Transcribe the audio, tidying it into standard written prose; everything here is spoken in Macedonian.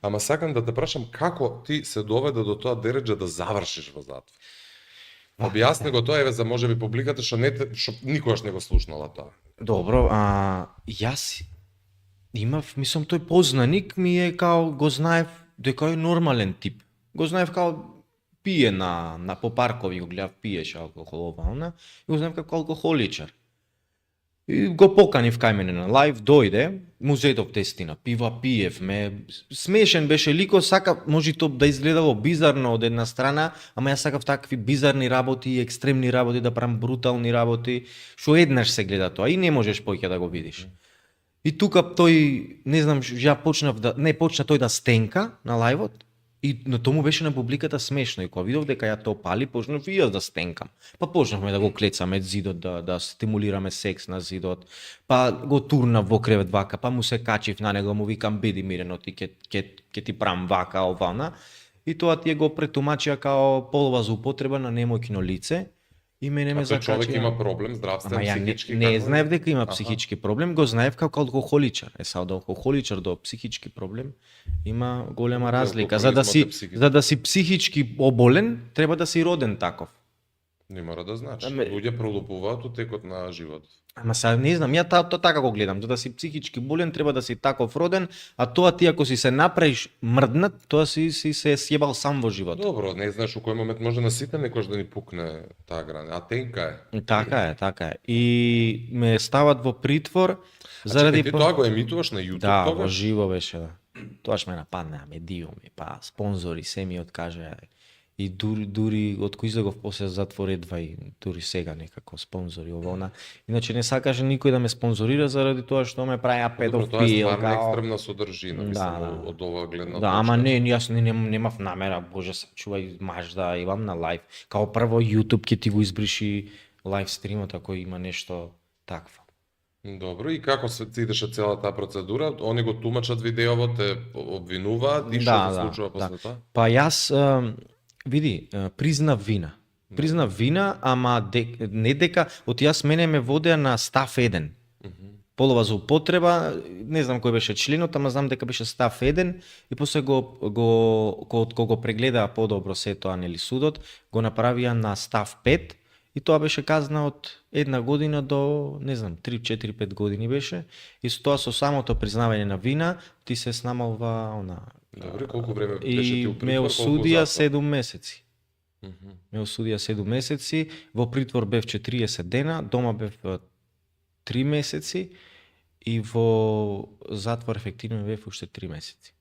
Ама сакам да те прашам како ти се доведе до тоа дереџа да завршиш во затвор. Објасни го тоа, еве, за можеби публиката што никогаш не го слушнала тоа. Добро, јас имав, мислам, тој познаник ми е као, го знаев дека е нормален тип. Го знаев као пие на по паркови, го гледав пиеше алкохол оваона, и го знаев како алкохоличар. И го поканив кај мене на лајв, дојде, му зедов тестина, пива пиевме, смешен беше лико, сака, може тоа да изгледало бизарно од една страна, ама јас сакав такви бизарни работи, екстремни работи, да правам брутални работи, што еднаш се гледа тоа и не можеш поќе да го видиш. И тука тој, не знам, ја почнав да, не почна тој да стенка на лајвот, и на тому беше на публиката смешно, и кога видов дека ја тоа пали, почнав и јас да стенкам. Па почнавме да го клецаме зидот, да стимулираме секс на зидот, па го турнав во кревет вака, па му се качив на него, му викам биди мирено, ти ќе ти прам вака, ована, и тоа тие го претумачија као полова за употреба на немојкино лице, и мене ме закачија. Човек има проблем, здравствен, психички? Не знаев дека има психички проблем, го знаев како алкохоличар. Од алкохоличар до психички проблем има голема разлика. За да си психички оболен, треба да си роден таков. Не мора да значи. Луѓе пролупуваат у текот на животот. Ама сега не знам, ја тоа така го гледам. За да си психички болен, треба да си таков роден, а тоа ти ако си се направиш мрднат, тоа си се сјебал сам во животот. Добро, не знаеш у кој момент може на сите некош да ни пукне таа грана, а тенка е. Така е. И ме стават во притвор заради ти тоа го емитуваш на YouTube да, тогаш? во живо беше, да. Тоа ме нападна медиуми, па спонзори се ми откажаа. И дури од кој излегов после затвор едва и дури сега некако спонзори овона. Иначе не сакаше никој да ме спонзорира заради тоа што ме правеа педофил. Тоа е стварно екстремна содржина, мислам, од оваа гледна точка. Да, ама јас немав намера, боже сачувај, маж да имам на лајв. Као прво YouTube ќе ти го избриши лајв стримот ако има нешто такво. Добро, и како се идеше цела таа процедура? Они го тумачат видеово, те обвинуваат и што се случува после тоа? Па јас види, признав вина, ама не дека, од јас мене ме водеа на став 1. Полова за употреба, не знам кој беше членот, ама знам дека беше став 1 и после кога го прегледаа подобро се тоа, нели судот, го направија на став 5 и тоа беше казна од 1 година до, не знам, 3-4-5 години беше и со тоа со самото признавање на вина ти се снамалва она. Добре, колку време беше ти у притвор? Ме осудија 7 месеци. Ме осудија 7 месеци, во притвор бев 40 дена, дома бев 3 месеци и во затвор ефективно бев уште 3 месеци.